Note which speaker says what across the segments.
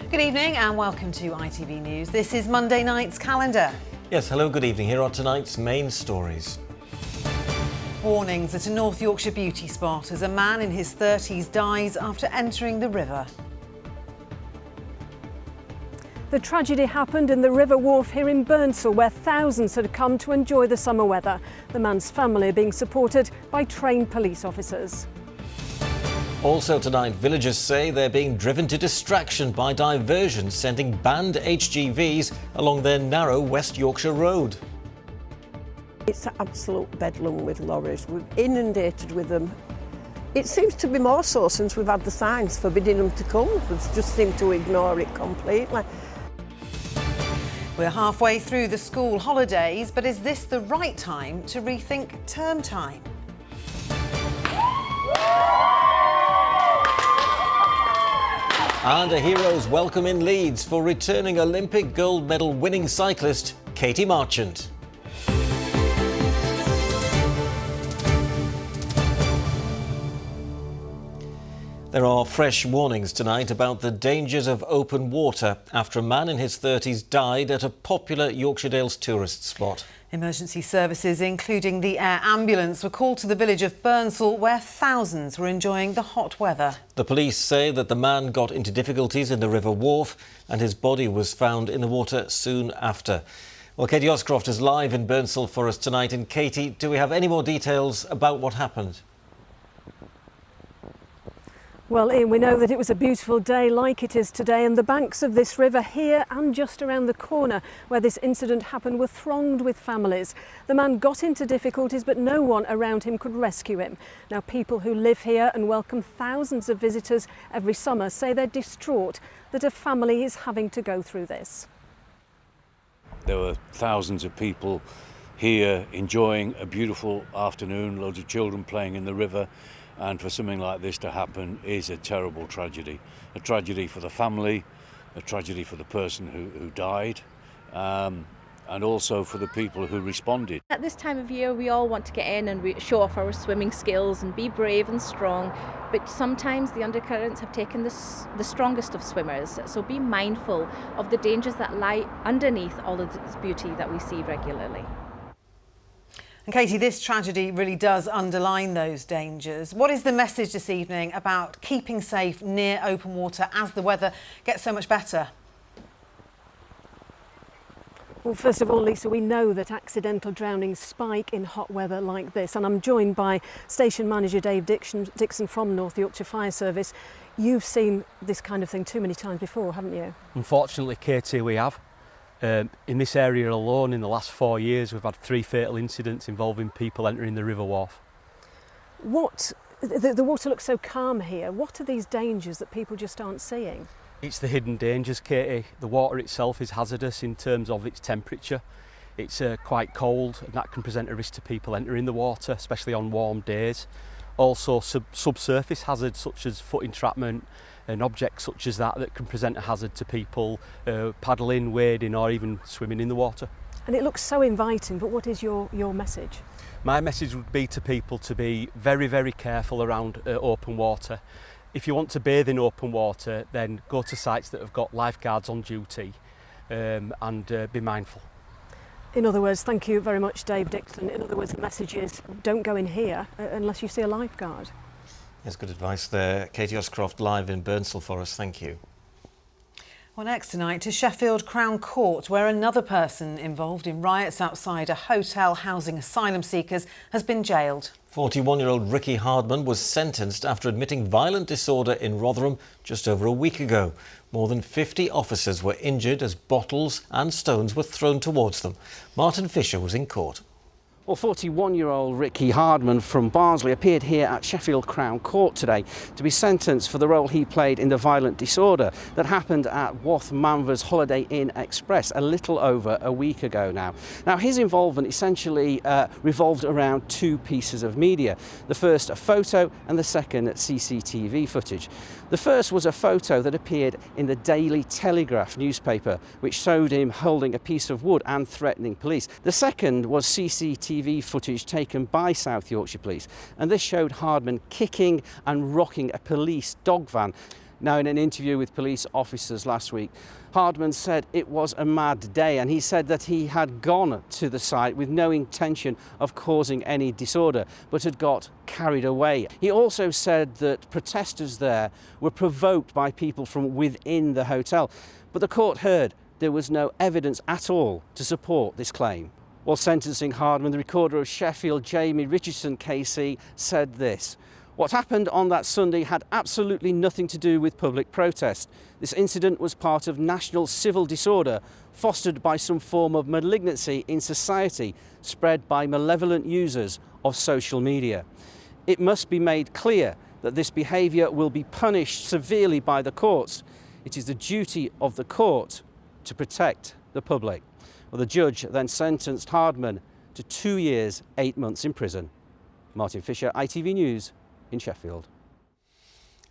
Speaker 1: Good evening and welcome to ITV News. This is Monday night's calendar.
Speaker 2: Yes, hello, good evening. Here are tonight's main stories.
Speaker 1: Warnings at a North Yorkshire beauty spot as a man in his 30s dies after entering the river.
Speaker 3: The tragedy happened in the River Wharf here in Burnsall, where thousands had come to enjoy the summer weather. The man's family being supported by trained police officers.
Speaker 2: Also tonight, villagers say they're being driven to distraction by diversions sending banned HGVs along their narrow West Yorkshire road.
Speaker 4: It's absolute bedlam with lorries. We're inundated with them. It seems to be more so since we've had the signs forbidding them to come. We've just seemed to ignore it completely.
Speaker 1: We're halfway through the school holidays, but is this the right time to rethink term time?
Speaker 2: And a hero's welcome in Leeds for returning Olympic gold medal winning cyclist Katie Marchant. There are fresh warnings tonight about the dangers of open water after a man in his 30s died at a popular Yorkshire Dales tourist spot.
Speaker 1: Emergency services, including the air ambulance, were called to the village of Burnsall, where thousands were enjoying the hot weather.
Speaker 2: The police say that the man got into difficulties in the River Wharf and his body was found in the water soon after. Well, Katie Oscroft is live in Burnsall for us tonight. And Katie, do we have any more details about what happened?
Speaker 3: Well, Ian, we know that it was a beautiful day like it is today, and the banks of this river here and just around the corner where this incident happened were thronged with families. The man got into difficulties, but no one around him could rescue him. Now, people who live here and welcome thousands of visitors every summer say they're distraught that a family is having to go through this.
Speaker 5: There were thousands of people here enjoying a beautiful afternoon, loads of children playing in the river. And for something like this to happen is a terrible tragedy. A tragedy for the family, a tragedy for the person who died, and also for the people who responded.
Speaker 6: At this time of year, we all want to get in and show off our swimming skills and be brave and strong, but sometimes the undercurrents have taken the strongest of swimmers. So be mindful of the dangers that lie underneath all of this beauty that we see regularly.
Speaker 1: And Katie, this tragedy really does underline those dangers. What is the message this evening about keeping safe near open water as the weather gets so much better?
Speaker 3: Well, first of all, Lisa, we know that accidental drownings spike in hot weather like this, and I'm joined by Station Manager Dave Dixon from North Yorkshire Fire Service. You've seen this kind of thing too many times before, haven't you?
Speaker 7: Unfortunately, Katie, we have. In this area alone, in the last 4 years, we've had 3 fatal incidents involving people entering the River Wharf.
Speaker 3: The water looks so calm here. What are these dangers that people just aren't seeing?
Speaker 7: It's the hidden dangers, Katie. The water itself is hazardous in terms of its temperature. It's quite cold, and that can present a risk to people entering the water, especially on warm days. Also, subsurface hazards such as foot entrapment and objects such as that can present a hazard to people paddling, wading or even swimming in the water.
Speaker 3: And it looks so inviting, but what is your message?
Speaker 7: My message would be to people to be very, very careful around open water. If you want to bathe in open water, then go to sites that have got lifeguards on duty and be mindful.
Speaker 3: In other words, thank you very much, Dave Dixon. In other words, the message is don't go in here unless you see a lifeguard.
Speaker 2: Yes, good advice there. Katie Oscroft live in Burnsall for us. Thank you.
Speaker 1: Well, next tonight to Sheffield Crown Court, where another person involved in riots outside a hotel housing asylum seekers has been jailed.
Speaker 2: 41-year-old Ricky Hardman was sentenced after admitting violent disorder in Rotherham just over a week ago. More than 50 officers were injured as bottles and stones were thrown towards them. Martin Fisher was in court.
Speaker 8: Well, 41-year-old Ricky Hardman from Barnsley appeared here at Sheffield Crown Court today to be sentenced for the role he played in the violent disorder that happened at Wath Manvers Holiday Inn Express a little over a week ago now. Now, his involvement essentially revolved around 2 pieces of media. The first, a photo, and the second, CCTV footage. The first was a photo that appeared in the Daily Telegraph newspaper, which showed him holding a piece of wood and threatening police. The second was CCTV footage taken by South Yorkshire Police, and this showed Hardman kicking and rocking a police dog van. Now, in an interview with police officers last week, Hardman said it was a mad day, and he said that he had gone to the site with no intention of causing any disorder, but had got carried away. He also said that protesters there were provoked by people from within the hotel, but the court heard there was no evidence at all to support this claim. While sentencing Hardman, the recorder of Sheffield, Jamie Richardson KC, said this: "What happened on that Sunday had absolutely nothing to do with public protest. This incident was part of national civil disorder fostered by some form of malignancy in society spread by malevolent users of social media. It must be made clear that this behaviour will be punished severely by the courts. It is the duty of the court to protect the public." Well, the judge then sentenced Hardman to 2 years, 8 months in prison. Martin Fisher, ITV News in Sheffield.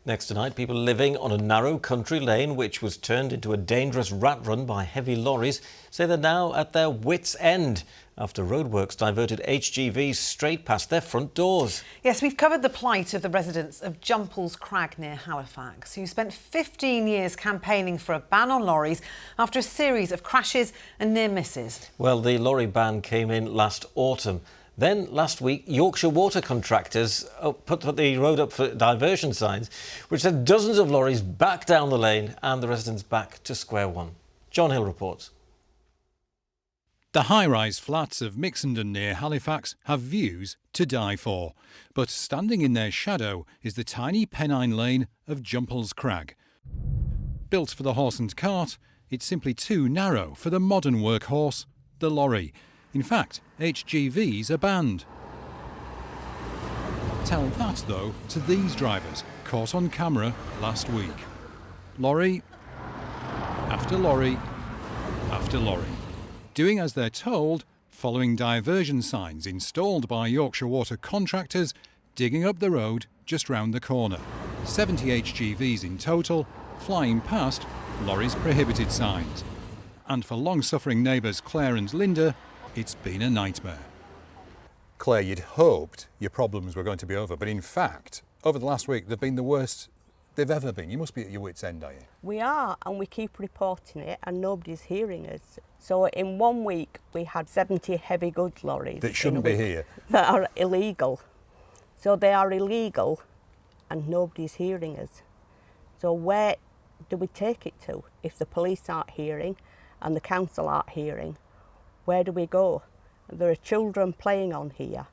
Speaker 2: Next tonight, people living on a narrow country lane which was turned into a dangerous rat run by heavy lorries say they're now at their wits' end after roadworks diverted HGVs straight past their front doors.
Speaker 1: Yes, we've covered the plight of the residents of Jumples Crag near Halifax, who spent 15 years campaigning for a ban on lorries after a series of crashes and near misses.
Speaker 2: Well, the lorry ban came in last autumn. Then, last week, Yorkshire Water contractors put the road up for diversion signs, which sent dozens of lorries back down the lane and the residents back to square one. John Hill reports.
Speaker 9: The high-rise flats of Mixenden near Halifax have views to die for, but standing in their shadow is the tiny Pennine Lane of Jumples Crag. Built for the horse and cart, it's simply too narrow for the modern workhorse, the lorry. In fact, HGVs are banned. Tell that, though, to these drivers, caught on camera last week. Lorry after lorry after lorry, doing as they're told, following diversion signs installed by Yorkshire Water contractors, digging up the road just round the corner. 70 HGVs in total, flying past lorries prohibited signs. And for long-suffering neighbours Claire and Linda, it's been a nightmare.
Speaker 10: Claire, you'd hoped your problems were going to be over, but in fact, over the last week, they've been the worst they've ever been. You must be at your wits' end, are you?
Speaker 4: We are, and we keep reporting it, and nobody's hearing us. So in 1 week, we had 70 heavy goods lorries.
Speaker 10: That shouldn't be here.
Speaker 4: That are illegal. So they are illegal, and nobody's hearing us. So where do we take it to? If the police aren't hearing, and the council aren't hearing, where do we go? There are children playing on here,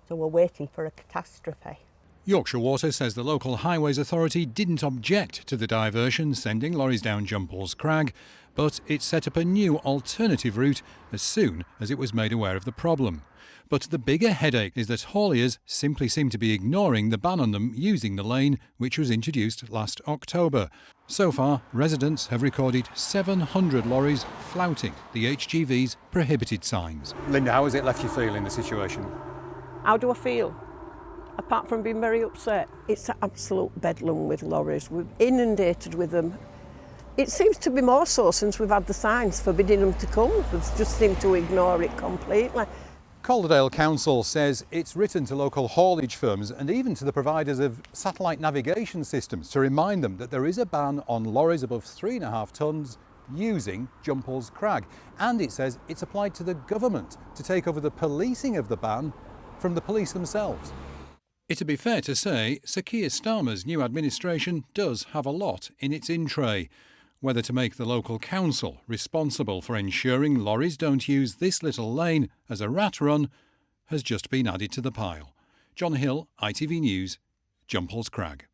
Speaker 4: so we're waiting for a catastrophe.
Speaker 9: Yorkshire Water says the local Highways Authority didn't object to the diversion sending lorries down Jumples Crag, but it set up a new alternative route as soon as it was made aware of the problem. But the bigger headache is that hauliers simply seem to be ignoring the ban on them using the lane, which was introduced last October. So far, residents have recorded 700 lorries flouting the HGV's prohibited signs.
Speaker 10: Linda, how has it left you feeling, the situation?
Speaker 4: How do I feel? Apart from being very upset, it's an absolute bedlam with lorries. We're inundated with them. It seems to be more so since we've had the signs forbidding them to come. We've just seemed to ignore it completely.
Speaker 10: Calderdale Council says it's written to local haulage firms and even to the providers of satellite navigation systems to remind them that there is a ban on lorries above 3.5 tonnes using Jumples Crag. And it says it's applied to the government to take over the policing of the ban from the police themselves.
Speaker 9: It'd be fair to say Sir Keir Starmer's new administration does have a lot in its in tray. Whether to make the local council responsible for ensuring lorries don't use this little lane as a rat run has just been added to the pile. John Hill, ITV News, Jumples Crag.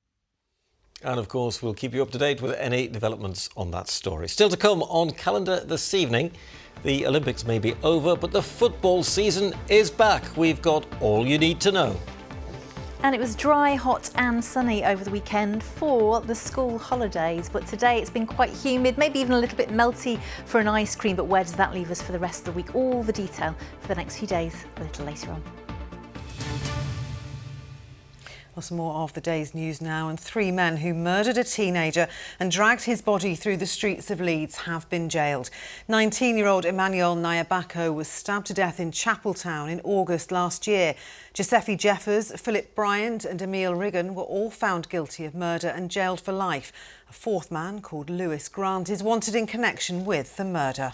Speaker 2: And of course, we'll keep you up to date with any developments on that story. Still to come on calendar this evening, the Olympics may be over, but the football season is back. We've got all you need to know.
Speaker 11: And it was dry, hot and sunny over the weekend for the school holidays. But today it's been quite humid, maybe even a little bit melty for an ice cream. But where does that leave us for the rest of the week? All the detail for the next few days a little later on.
Speaker 1: Well, some more of the day's news now, and 3 men who murdered a teenager and dragged his body through the streets of Leeds have been jailed. 19-year-old Emmanuel Nyabako was stabbed to death in Chapeltown in August last year. Giuseppe Jeffers, Philip Bryant and Emile Riggin were all found guilty of murder and jailed for life. A 4th man, called Lewis Grant, is wanted in connection with the murder.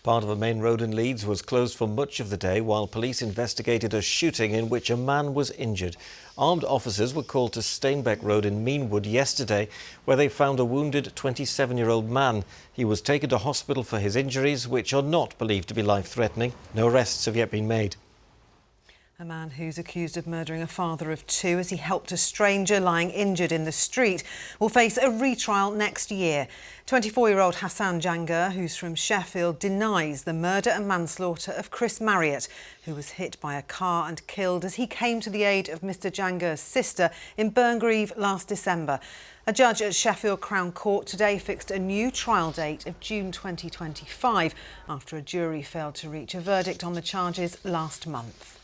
Speaker 2: Part of a main road in Leeds was closed for much of the day while police investigated a shooting in which a man was injured. Armed officers were called to Steinbeck Road in Meanwood yesterday, where they found a wounded 27-year-old man. He was taken to hospital for his injuries, which are not believed to be life-threatening. No arrests have yet been made.
Speaker 1: A man who's accused of murdering a father of 2 as he helped a stranger lying injured in the street will face a retrial next year. 24-year-old Hassan Janga, who's from Sheffield, denies the murder and manslaughter of Chris Marriott, who was hit by a car and killed as he came to the aid of Mr Janga's sister in Burngreave last December. A judge at Sheffield Crown Court today fixed a new trial date of June 2025 after a jury failed to reach a verdict on the charges last month.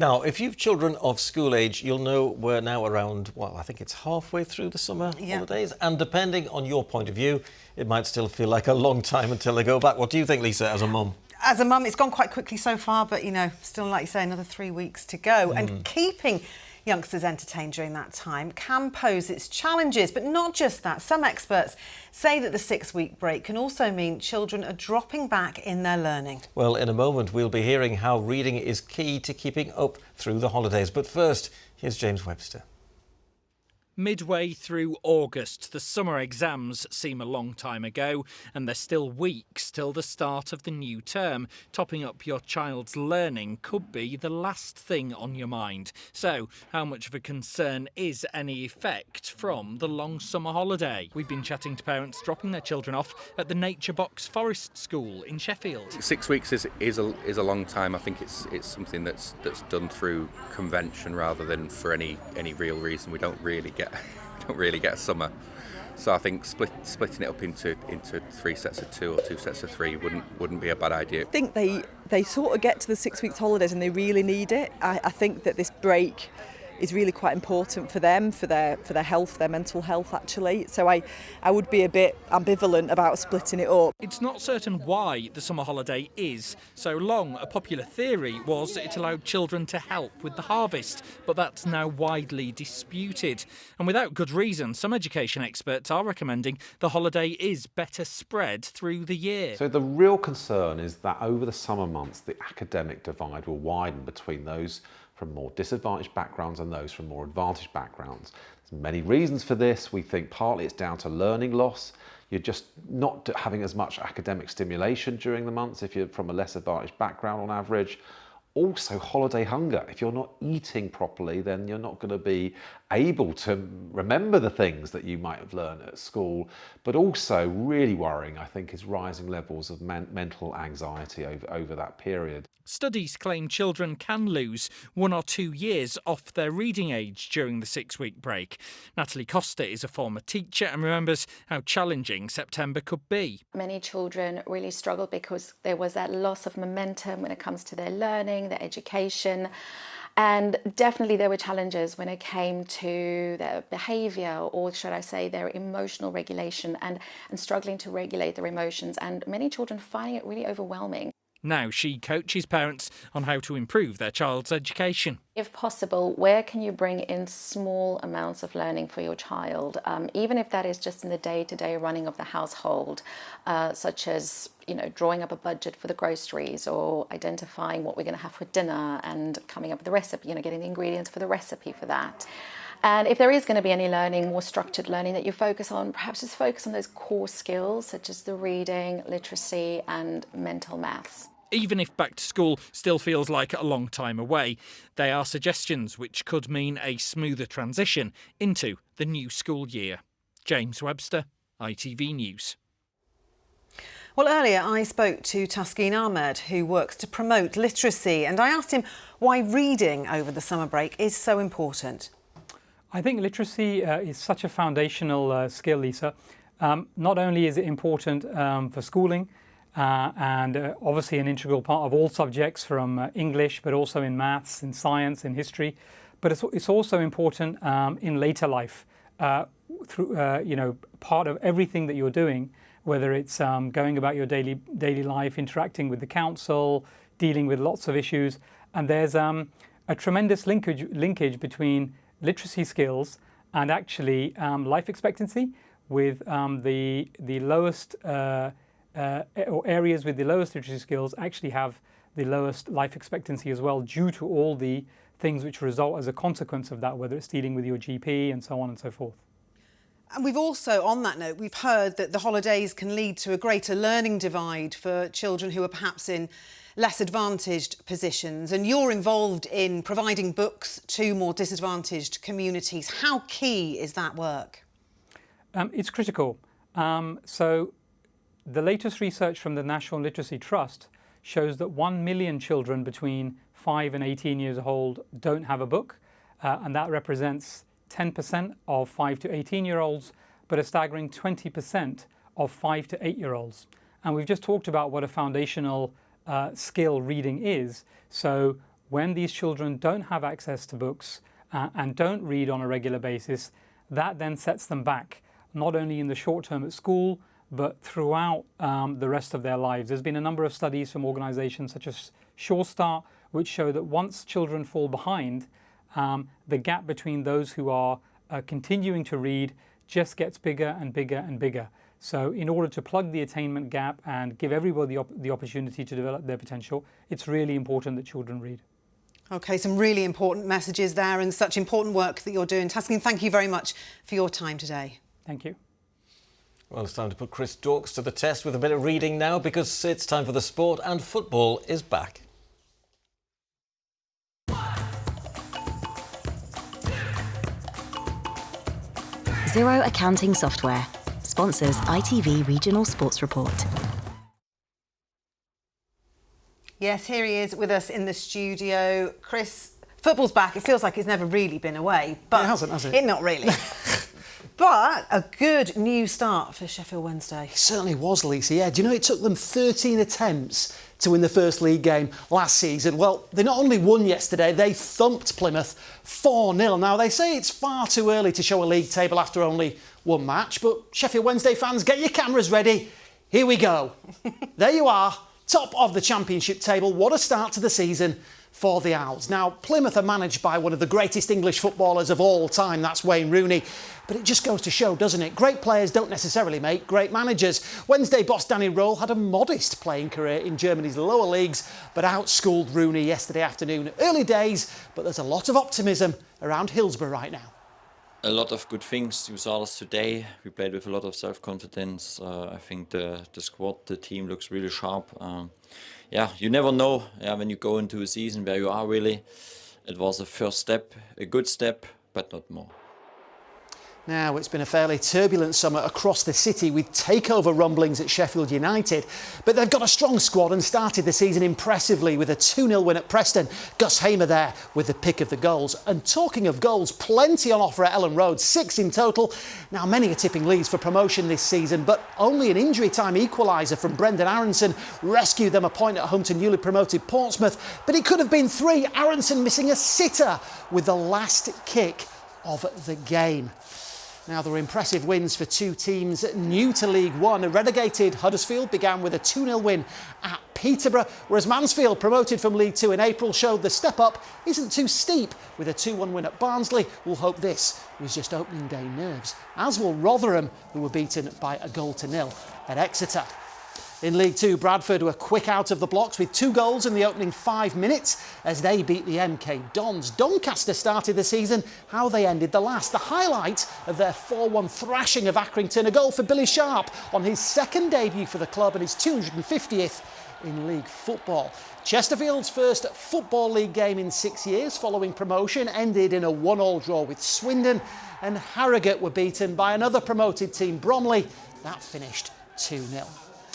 Speaker 2: Now, if you've children of school age, you'll know we're now around, well, I think it's halfway through the summer holidays. And depending on your point of view, it might still feel like a long time until they go back. What do you think, Lisa, as a mum?
Speaker 1: As a mum, it's gone quite quickly so far, but, you know, still, like you say, another 3 weeks to go. And keeping youngsters entertained during that time can pose its challenges, but not just that. Some experts say that the 6-week break can also mean children are dropping back in their learning.
Speaker 2: Well, in a moment, we'll be hearing how reading is key to keeping up through the holidays. But first, here's James Webster.
Speaker 12: Midway through August, the summer exams seem a long time ago, and there's still weeks till the start of the new term. Topping up your child's learning could be the last thing on your mind. So, how much of a concern is any effect from the long summer holiday? We've been chatting to parents dropping their children off at the Nature Box Forest School in Sheffield.
Speaker 13: 6 weeks is a long time. I think it's something that's done through convention rather than for any real reason. We don't really get summer, so I think splitting it up into 3 sets of 2 or 2 sets of 3 wouldn't be a bad idea.
Speaker 14: I think they sort of get to the 6 weeks holidays and they really need it. I think that this break is really quite important for them, for their health, their mental health actually. So I would be a bit ambivalent about splitting it up.
Speaker 12: It's not certain why the summer holiday is so long. A popular theory was it allowed children to help with the harvest, but that's now widely disputed. And without good reason, some education experts are recommending the holiday is better spread through the year.
Speaker 15: So the real concern is that over the summer months, the academic divide will widen between those from more disadvantaged backgrounds and those from more advantaged backgrounds. There's many reasons for this. We think partly it's down to learning loss. You're just not having as much academic stimulation during the months if you're from a less advantaged background on average. Also holiday hunger. If you're not eating properly, then you're not going to be able to remember the things that you might have learned at school. But also really worrying, I think, is rising levels of mental anxiety over that period.
Speaker 12: Studies claim children can lose 1 or 2 years off their reading age during the 6-week break. Natalie Costa is a former teacher and remembers how challenging September could be.
Speaker 16: Many children really struggle because there was that loss of momentum when it comes to their learning, their education. And definitely there were challenges when it came to their behaviour, or should I say their emotional regulation, and struggling to regulate their emotions, and many children finding it really overwhelming.
Speaker 12: Now she coaches parents on how to improve their child's education.
Speaker 16: If possible, where can you bring in small amounts of learning for your child, even if that is just in the day-to-day running of the household, such as, you know, drawing up a budget for the groceries or identifying what we're going to have for dinner and coming up with the recipe, you know, getting the ingredients for the recipe for that. And if there is going to be any learning, more structured learning that you focus on, perhaps just focus on those core skills such as the reading, literacy and mental maths.
Speaker 12: Even if back to school still feels like a long time away, they are suggestions which could mean a smoother transition into the new school year. James Webster, ITV News.
Speaker 1: Well, earlier I spoke to Taskeen Ahmed, who works to promote literacy, and I asked him why reading over the summer break is so important.
Speaker 17: I think literacy is such a foundational skill, Lisa. Not only is it important for schooling, and obviously an integral part of all subjects from English, but also in maths, in science, in history. but it's also important in later life, through part of everything that you're doing, whether it's going about your daily life, interacting with the council, dealing with lots of issues. And there's a tremendous linkage between literacy skills and actually life expectancy, with the lowest or areas with the lowest literacy skills actually have the lowest life expectancy as well, due to all the things which result as a consequence of that, whether it's dealing with your GP and so on and so forth.
Speaker 1: And we've also, on that note, we've heard that the holidays can lead to a greater learning divide for children who are perhaps in less advantaged positions. And you're involved in providing books to more disadvantaged communities. How key is that work?
Speaker 17: It's critical. So the latest research from the National Literacy Trust shows that 1 million children between 5 and 18 years old don't have a book, and that represents 10% of 5 to 18-year-olds, but a staggering 20% of 5 to 8-year-olds. And we've just talked about what a foundational skill reading is. So when these children don't have access to books and don't read on a regular basis, that then sets them back, not only in the short term at school, but throughout the rest of their lives. There's been a number of studies from organisations such as Sure Start, which show that once children fall behind, the gap between those who are continuing to read just gets bigger and bigger and bigger. So in order to plug the attainment gap and give everybody the opportunity to develop their potential, it's really important that children read.
Speaker 1: OK, some really important messages there and such important work that you're doing. Taskin, thank you very much for your time today.
Speaker 17: Thank you.
Speaker 2: Well, it's time to put Chris Dawkes to the test with a bit of reading now, because it's time for the sport and football is back.
Speaker 18: Xero Accounting Software sponsors ITV Regional Sports Report.
Speaker 1: Yes, here he is with us in the studio. Chris, football's back. It feels like it's never really been away. But
Speaker 8: it hasn't, has it?
Speaker 1: Not really. But a good new start for Sheffield Wednesday.
Speaker 8: It certainly was, Lisa. Yeah, do you know it took them 13 attempts to win the first league game last season? Well, they not only won yesterday, they thumped Plymouth 4-0. Now, they say it's far too early to show a league table after only one match, but Sheffield Wednesday fans, get your cameras ready. Here we go. There you are, top of the Championship table. What a start to the season for the Owls. Now, Plymouth are managed by one of the greatest English footballers of all time, that's Wayne Rooney. But it just goes to show, doesn't it? Great players don't necessarily make great managers. Wednesday boss Danny Röhl had a modest playing career in Germany's lower leagues, but outschooled Rooney yesterday afternoon. Early days, but there's a lot of optimism around Hillsborough right now.
Speaker 19: A lot of good things. You saw us today. We played with a lot of self-confidence. I think the squad, the team looks really sharp. Yeah, you never know when you go into a season where you are really. It was a first step, a good step, but not more.
Speaker 8: Now, it's been a fairly turbulent summer across the city with takeover rumblings at Sheffield United. But they've got a strong squad and started the season impressively with a 2-0 win at Preston. Gus Hamer there with the pick of the goals. And talking of goals, plenty on offer at Ellen Road, 6 in total. Now, many are tipping Leeds for promotion this season, but only an injury time equaliser from Brendan Aronson rescued them a point at home to newly promoted Portsmouth. But it could have been 3, Aronson missing a sitter with the last kick of the game. Now, there were impressive wins for two teams new to League One. A relegated Huddersfield began with a 2-0 win at Peterborough, whereas Mansfield, promoted from League Two in April, showed the step up isn't too steep with a 2-1 win at Barnsley. We'll hope this was just opening day nerves, as will Rotherham, who were beaten by a 1-0 at Exeter. In League Two, Bradford were quick out of the blocks with 2 goals in the opening 5 minutes as they beat the MK Dons. Doncaster started the season how they ended the last. The highlight of their 4-1 thrashing of Accrington, a goal for Billy Sharp on his second debut for the club and his 250th in league football. Chesterfield's first Football League game in 6 years following promotion ended in a 1-1 draw with Swindon, and Harrogate were beaten by another promoted team, Bromley. That finished 2-0.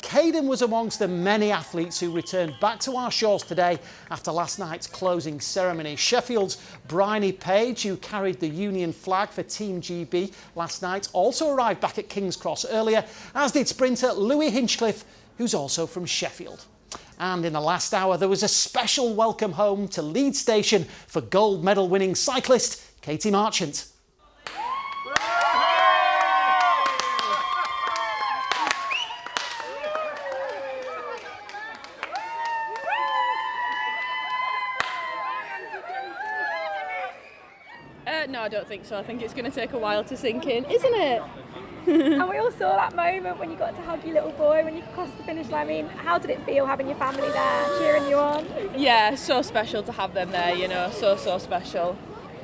Speaker 8: Caden was amongst the many athletes who returned back to our shores today after last night's closing ceremony. Sheffield's Bryony Page, who carried the Union flag for Team GB last night, also arrived back at King's Cross earlier, as did sprinter Louis Hinchcliffe, who's also from Sheffield. And in the last hour, there was a special welcome home to Leeds Station for gold medal winning cyclist Katie Marchant.
Speaker 20: No, I don't think so. I think it's going to take a while to sink in, isn't it? And we all saw that moment when you got to hug your little boy when you crossed the finish line. I mean, how did it feel having your family there, cheering you on? Yeah, so special to have them there, you know, so special.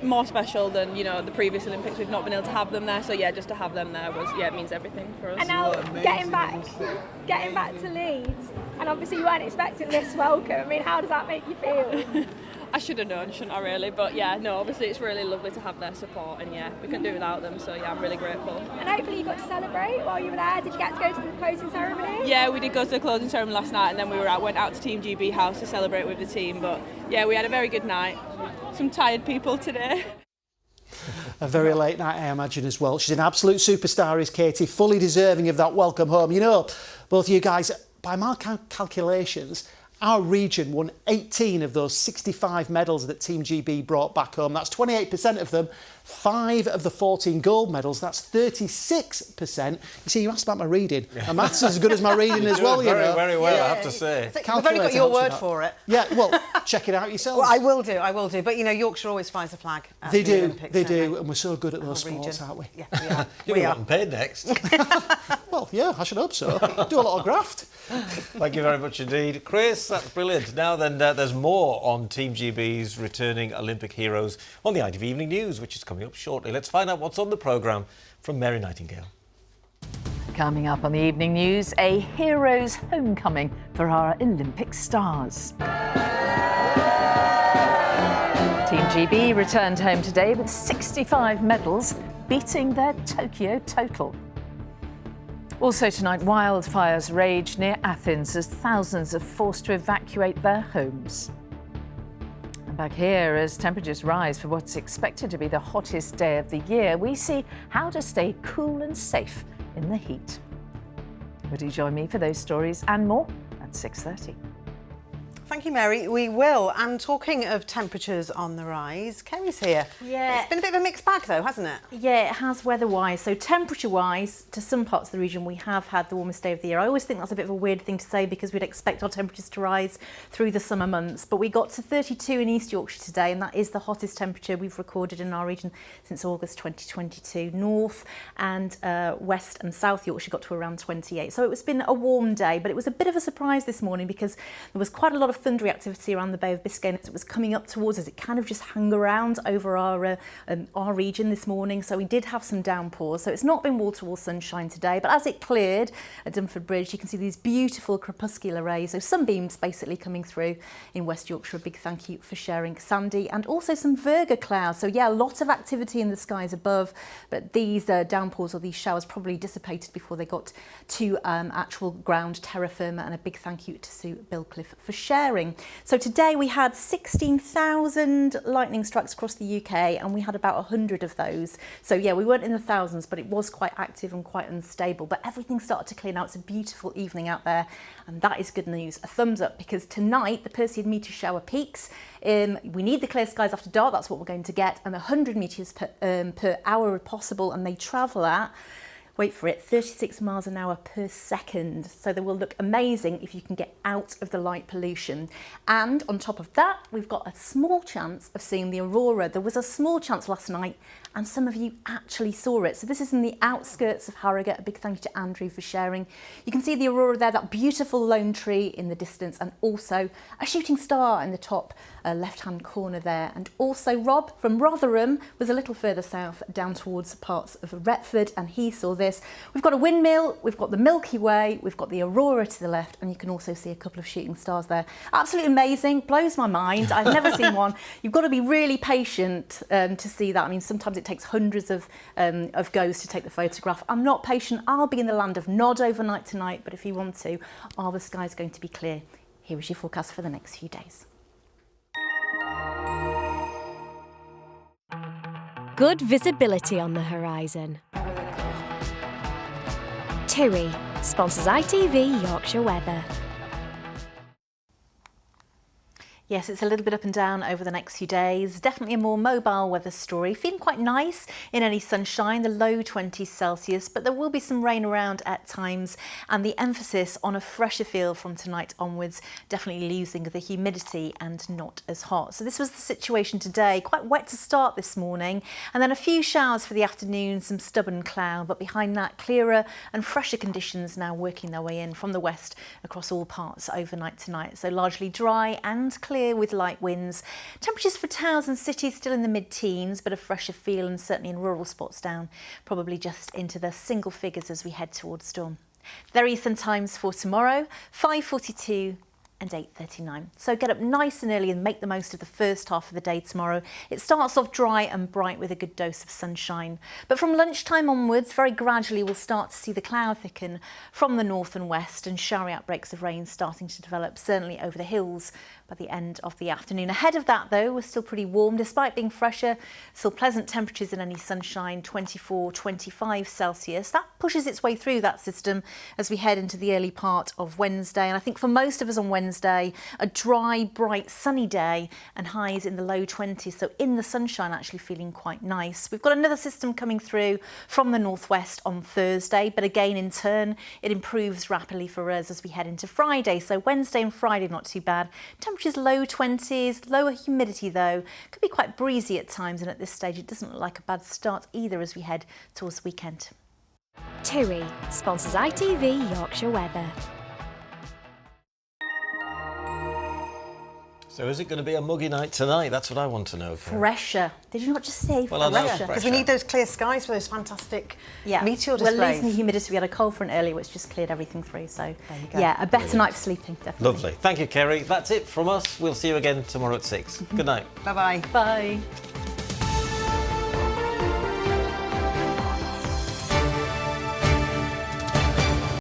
Speaker 20: More special than, you know, the previous Olympics. We've not been able to have them there, so yeah, just to have them there was, it means everything for us.
Speaker 21: And now getting back to Leeds, and obviously you weren't expecting this welcome. I mean, how does that make you feel?
Speaker 20: I should have known, shouldn't I really? But yeah, no, obviously it's really lovely to have their support, and yeah, we couldn't do without them, so yeah, I'm really grateful.
Speaker 21: And hopefully you got to celebrate while you were there. Did you get to go to the closing ceremony?
Speaker 20: Yeah, we did go to the closing ceremony last night, and then we went out to Team GB House to celebrate with the team, but yeah, we had a very good night. Some tired people today.
Speaker 8: A very late night, I imagine, as well. She's an absolute superstar, is Katie, fully deserving of that welcome home. You know, both of you guys, by my calculations, our region won 18 of those 65 medals that Team GB brought back home. That's 28% of them. 5 of the 14 gold medals, that's 36%. You see, you asked about my reading. My maths is as good as my reading as well, you know.
Speaker 2: Very well, I have to say.
Speaker 1: We've only got your word for it.
Speaker 8: Yeah, well, check it out yourselves.
Speaker 1: Well, I will do. But, you know, Yorkshire always flies a flag at
Speaker 8: They
Speaker 1: the
Speaker 8: do,
Speaker 1: Olympics,
Speaker 8: they
Speaker 1: don't
Speaker 8: do, and we're so good at those sports, aren't we?
Speaker 1: Yeah, we are.
Speaker 2: You'll be getting paid next.
Speaker 8: Well, yeah, I should hope so. Do a lot of graft.
Speaker 2: Thank you very much indeed. Chris, that's brilliant. Now then, there's more on Team GB's returning Olympic heroes on the ITV Evening News, which is coming up shortly. Let's find out what's on the programme from Mary Nightingale.
Speaker 22: Coming up on the Evening News, a hero's homecoming for our Olympic stars. Team GB returned home today with 65 medals, beating their Tokyo total. Also tonight, wildfires rage near Athens as thousands are forced to evacuate their homes. And back here, as temperatures rise for what's expected to be the hottest day of the year, we see how to stay cool and safe in the heat. Would you join me for those stories and more at 6:30?
Speaker 1: Thank you, Mary. We will. And talking of temperatures on the rise, Kerry's here.
Speaker 11: Yeah.
Speaker 1: It's been a bit of a mixed bag, though, hasn't it?
Speaker 11: Yeah, it has weather-wise. So temperature-wise, to some parts of the region, we have had the warmest day of the year. I always think that's a bit of a weird thing to say because we'd expect our temperatures to rise through the summer months. But we got to 32 in East Yorkshire today, and that is the hottest temperature we've recorded in our region since August 2022. North and West and South Yorkshire got to around 28. So it's been a warm day, but it was a bit of a surprise this morning because there was quite a lot of thundery activity around the Bay of Biscay as it was coming up towards us. It kind of just hung around over our region this morning, so we did have some downpours. So it's not been wall-to-wall sunshine today, but as it cleared at Dunford Bridge, you can see these beautiful crepuscular rays, so sunbeams basically coming through in West Yorkshire. A big thank you for sharing, Sandy, and also some Virga clouds. So yeah, a lot of activity in the skies above, but these downpours or these showers probably dissipated before they got to actual ground terra firma, and a big thank you to Sue Billcliffe for sharing. So today we had 16,000 lightning strikes across the UK, and we had about 100 of those. So yeah, we weren't in the thousands, but it was quite active and quite unstable. But everything started to clear now. It's a beautiful evening out there, and that is good news. A thumbs up, because tonight the Perseid meteor shower peaks. We need the clear skies after dark. That's what we're going to get, and 100 meteors per hour are possible, and they travel at, wait for it, 36 miles an hour per second. So they will look amazing if you can get out of the light pollution. And on top of that, we've got a small chance of seeing the aurora. There was a small chance last night, and some of you actually saw it. So this is in the outskirts of Harrogate. A big thank you to Andrew for sharing. You can see the aurora there, that beautiful lone tree in the distance, and also a shooting star in the top left-hand corner there. And also Rob from Rotherham was a little further south down towards parts of Retford, and he saw this. We've got a windmill, we've got the Milky Way, we've got the aurora to the left, and you can also see a couple of shooting stars there. Absolutely amazing, blows my mind. I've never seen one. You've got to be really patient to see that. I mean, sometimes it takes hundreds of goes to take the photograph. I'm not patient. I'll be in the land of Nod overnight tonight, but if you want to, the sky's going to be clear. Here is your forecast for the next few days.
Speaker 23: Good visibility on the horizon. TUI sponsors ITV Yorkshire Weather.
Speaker 11: Yes, it's a little bit up and down over the next few days. Definitely a more mobile weather story. Feeling quite nice in any sunshine, the low 20s Celsius, but there will be some rain around at times, and the emphasis on a fresher feel from tonight onwards, definitely losing the humidity and not as hot. So this was the situation today. Quite wet to start this morning, and then a few showers for the afternoon, some stubborn cloud, but behind that clearer and fresher conditions now working their way in from the west across all parts overnight tonight. So largely dry and clear with light winds. Temperatures for towns and cities still in the mid-teens, but a fresher feel, and certainly in rural spots down probably just into the single figures as we head towards dawn. There are Eastern times for tomorrow, 5:42 and 8:39. So get up nice and early and make the most of the first half of the day tomorrow. It starts off dry and bright with a good dose of sunshine. But from lunchtime onwards, very gradually we'll start to see the cloud thicken from the north and west, and showery outbreaks of rain starting to develop, certainly over the hills by the end of the afternoon. Ahead of that though, we're still pretty warm despite being fresher. Still pleasant temperatures in any sunshine, 24, 25 Celsius. That pushes its way through that system as we head into the early part of Wednesday. And I think for most of us on Wednesday, a dry, bright, sunny day and highs in the low 20s. So in the sunshine, actually feeling quite nice. We've got another system coming through from the northwest on Thursday, but again, in turn, it improves rapidly for us as we head into Friday. So Wednesday and Friday, not too bad. Temperatures low 20s, lower humidity though. Could be quite breezy at times, and at this stage, it doesn't look like a bad start either as we head towards the weekend.
Speaker 23: TUI sponsors ITV Yorkshire Weather.
Speaker 2: So is it going to be a muggy night tonight? That's what I want to know.
Speaker 11: Fresher. Did you not just say
Speaker 2: Well,
Speaker 11: fresher?
Speaker 1: Because we need those clear skies for those fantastic meteor displays.
Speaker 11: We're losing the humidity. We had a cold front earlier, which just cleared everything through. So, yeah, a better night for sleeping, definitely.
Speaker 2: Lovely. Thank you, Kerry. That's it from us. We'll see you again tomorrow at 6. Good night.
Speaker 1: Bye-bye.
Speaker 11: Bye.